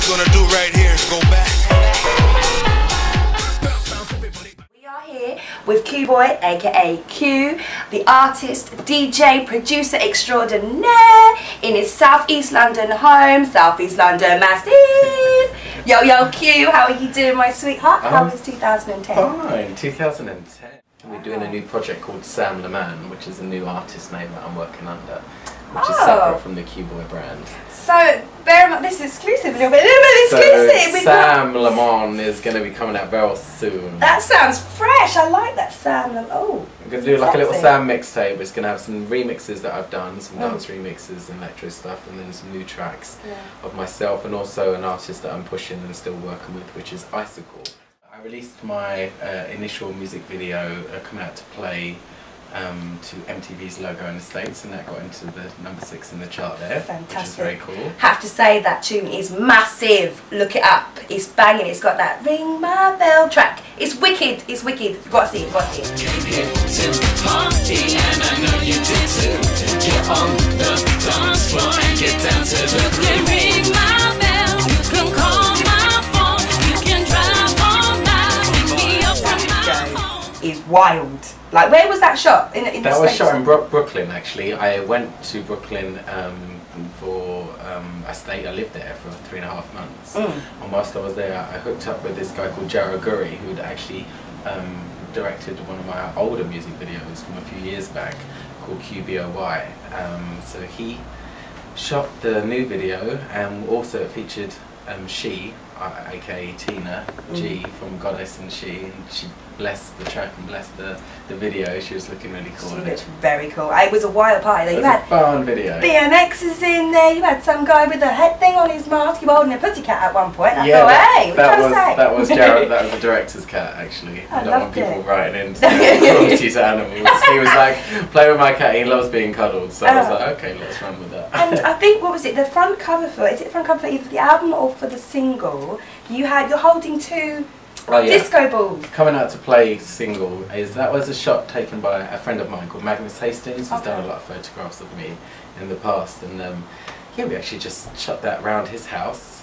gonna do right here is go back. We are here with Q-Boy, aka Q, the artist, DJ, producer extraordinaire in his South East London home, South East London Massive. Yo, yo, Q, how are you doing, my sweetheart? How was 2010? Fine, 2010. We're doing a new project called Sam Le Man, which is a new artist name that I'm working under, which is separate from the Q-Boy brand. So, bear in mind, this is exclusive, a little bit exclusive. So, Sam Le Man is going to be coming out very soon. That sounds fresh, I like that, Sam Le Man. Oh, I'm going to do like a little Sam mixtape. It's going to have some remixes that I've done, some dance remixes and electro stuff, and then some new tracks of myself, and also an artist that I'm pushing and still working with, which is Icicle. I released my initial music video coming out to play to MTV's Logo in the States, and that got into the #6 in the chart there. Fantastic. Which is very cool. Have to say that tune is massive. Look it up. It's banging. It's got that Ring My Bell track. It's wicked. It's wicked. You've got to see it. You've got to see it. Came here to party, and I know you did too. Get on the dance floor and get down to the groove. Ring my bell. You can call my phone. You can drive all night. Pick me up from my home. Is wild. Like, where was that shot? That was shot in Brooklyn, actually. I went to Brooklyn for I lived there for 3.5 months. And whilst I was there, I hooked up with this guy called Jaro Guri, who had actually directed one of my older music videos from a few years back called QBOY. So he shot the new video, and also it featured She, aka Tina G from Goddess and She blessed the track and blessed the video. She was looking really cool. She looked very cool. It was a wild party. It was a fun video. BMX is in there. You had some guy with a head thing on his mask. You were holding a pussycat at one point. I thought, hey, that was Jared. That was the director's cat, actually. I don't want people writing into cruelty to animals. He was like, play with my cat. He loves being cuddled. So I was like, okay, let's run with that. And I think, what was it? The front cover for, is it the front cover for either the album or for the single? You're holding two disco balls. Coming Out to Play single that was a shot taken by a friend of mine called Magnus Hastings, who's done a lot of photographs of me in the past, and yeah, we actually just shot that around his house.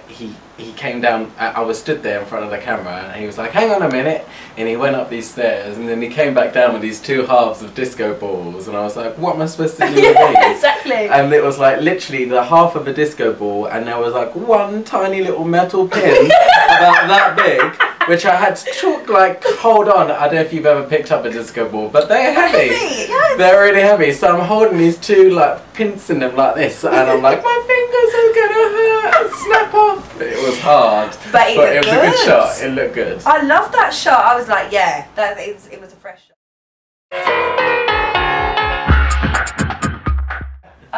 He came down. I was stood there in front of the camera, and he was like, "Hang on a minute," and he went up these stairs, and then he came back down with these two halves of disco balls, and I was like, "What am I supposed to do with these?" Exactly. And it was like literally the half of a disco ball, and there was like one tiny little metal pin about that big, which I had to hold on. I don't know if you've ever picked up a disco ball, but they're heavy. Yes. They're really heavy. So I'm holding these two pins in them like this, and I'm like, my fingers are gonna hurt and snap off. It was hard, but it was a good shot. It looked good. I love that shot. I was like, yeah, it was a fresh shot.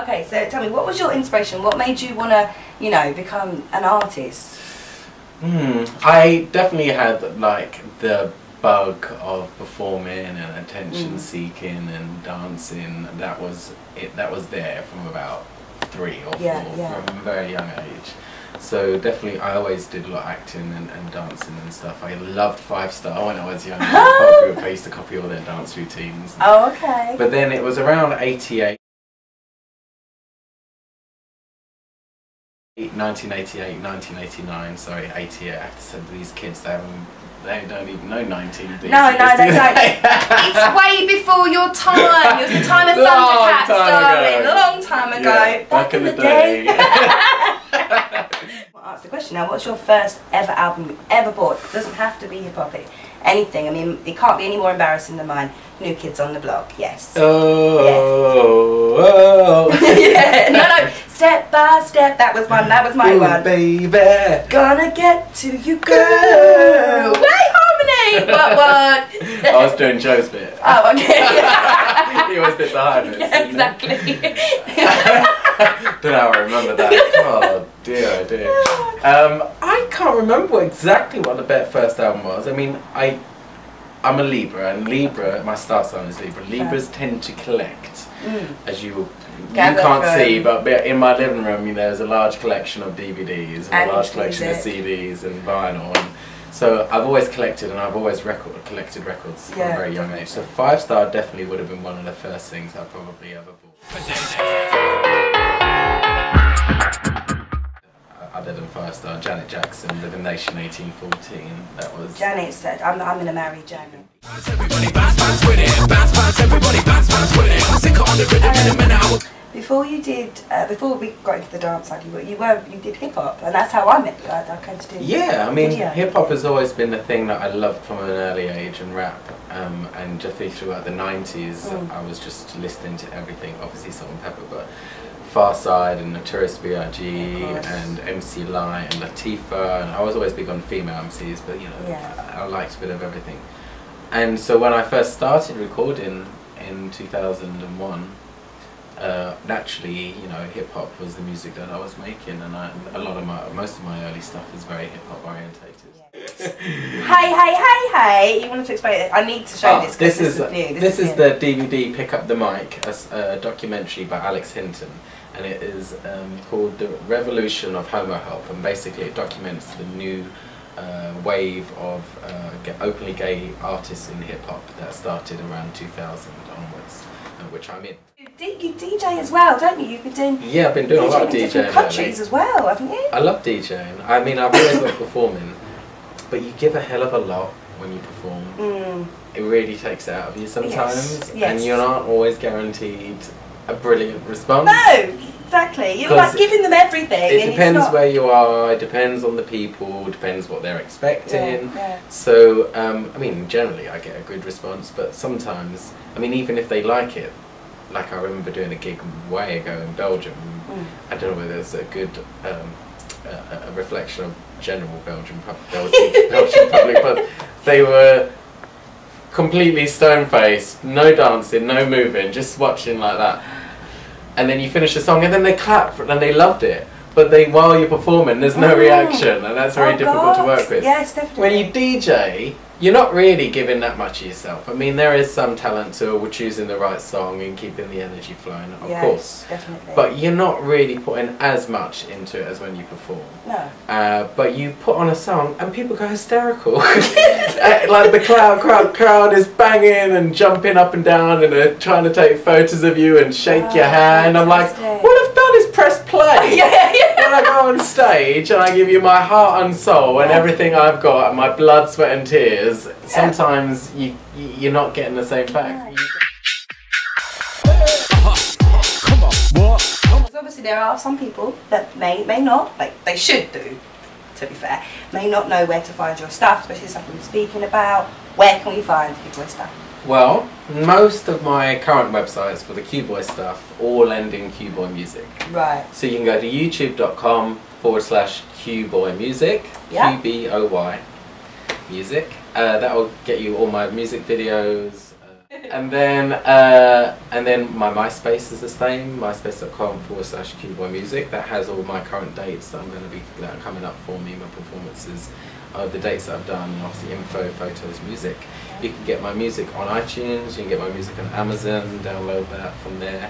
Okay, so tell me, what was your inspiration? What made you want to, become an artist? I definitely had the bug of performing and attention seeking and dancing. That was there from about 3 or 4, from a very young age. So definitely I always did a lot of acting and dancing and stuff. I loved 5 Star when I was young. I used to copy all their dance routines. Oh, okay. But then it was around 1988, 1989, sorry, 88. I have to say these kids, they don't even know 19. No, they don't. It's way before your time. It was the time of Thundercats, darling. A long time ago. Yeah, back in the day. I'll ask the question now. What's your first ever album you ever bought? It doesn't have to be hip hop. Anything. I mean, it can't be any more embarrassing than mine. New Kids on the Block. Yes. Oh. Yeah. No. Step by step. That was my one. Baby. Gonna get to you, girl. Wait, harmony. What? I was doing Joe's bit. Oh, okay. He always did the highness. Yeah, exactly. Don't know how I remember that. Oh dear, oh dear. I can't remember exactly what the first album was. I mean, I'm a Libra, and Libra, my star sign is Libra. Libras tend to collect, as you can't see, but in my living room, there's a large collection of DVDs and a large collection of CDs and vinyl. And so I've always collected, and I've always collected records from a very young age. So 5 Star definitely would have been one of the first things I probably ever bought. I don't other than Firestar, Janet Jackson, Living Nation 1814. That was... Janet said, I'm going to marry Janet. Everybody bounce, bounce with it. Bounce, bounce, everybody bounce, bounce with it. I'm sick on the rhythm in a minute. I will... Before you did, before we got into the dance side, you did hip hop, and that's how I met you. I came to do. Yeah, I mean, video. hip hop has always been the thing that I loved from an early age, and rap, and just throughout the 90s, I was just listening to everything. Obviously, Salt and Pepper, but Farside and Notorious B.I.G. and MC Light and Latifah, and I was always big on female MCs, but you know, I liked a bit of everything. And so when I first started recording in 2001. Naturally, you know, hip hop was the music that I was making, and most of my early stuff was very hip hop orientated. Hey! You wanted to explain it? I need to show this. This is the DVD "Pick Up the Mic," a documentary by Alex Hinton, and it is called "The Revolution of Homo Help," and basically it documents the new wave of openly gay artists in hip hop that started around 2000 onwards, which I'm in. You DJ as well, don't you? You've been doing... Yeah, I've been doing a lot of DJing. Different countries as well, haven't you? I love DJing. I mean, I've always loved performing, but you give a hell of a lot when you perform. It really takes it out of you sometimes, and you're not always guaranteed a brilliant response. No, exactly. You're like giving them everything. It depends where you are, it depends on the people, depends what they're expecting. Yeah. So, I mean, generally I get a good response, but sometimes, I mean, even if they like it, like I remember doing a gig way ago in Belgium. I don't know whether there's a good a reflection of general Belgian public, but they were completely stone-faced, no dancing, no moving, just watching like that. And then you finish the song and then they clap and they loved it. But while you're performing, there's no reaction, and that's very difficult to work with. Yes, definitely. When you DJ, you're not really giving that much of yourself. I mean, there is some talent to choosing the right song and keeping the energy flowing, of course. Definitely. But you're not really putting as much into it as when you perform. No. But you put on a song and people go hysterical. Like the crowd is banging and jumping up and down, and they're trying to take photos of you and shake your hand. I'm like, all I've done is press play. When I go on stage and I give you my heart and soul and everything I've got and my blood, sweat and tears, sometimes you're not getting the same back. Come on, what? Because obviously there are some people that may not, like they should do, to be fair, may not know where to find your stuff, especially stuff we're speaking about. Where can we find your stuff? Well, most of my current websites for the Q-Boy stuff all end in Q-Boy Music. Right. So you can go to youtube.com/Q-Boy Music, QBOY Music. That will get you all my music videos. And then my MySpace is the same, myspace.com/Q-Boy Music. That has all my current dates that that are coming up for me, my performances, the dates that I've done, and obviously info, photos, music. You can get my music on iTunes, you can get my music on Amazon, download that from there.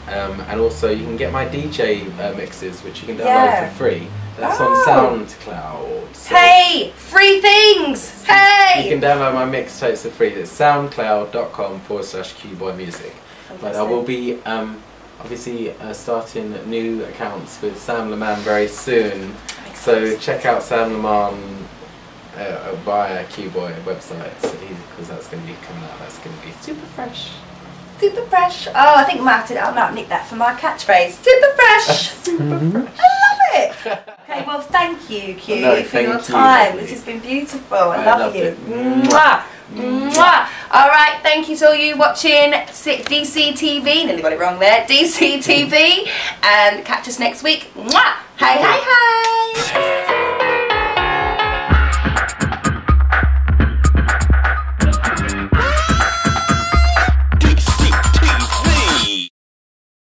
And also you can get my DJ mixes, which you can download for free. That's on SoundCloud. So hey! Free things! Hey! You can download my mixtapes for free. It's soundcloud.com/Q-Boy Music. But I will be obviously starting new accounts with Sam Laman very soon. So check out Sam Laman via Q-Boy website, because that's going to be coming out. That's going to be super fresh. Super fresh. Oh, I think I might nick that for my catchphrase. Super fresh. Super fresh. I love it. Okay, well, thank you, Q, for your time. This has been beautiful. I love you. Mwah. Mwah. All right, thank you to all you watching DCTV. Nearly got it wrong there. DCTV, and catch us next week. Mwah. Hey, hey, hey.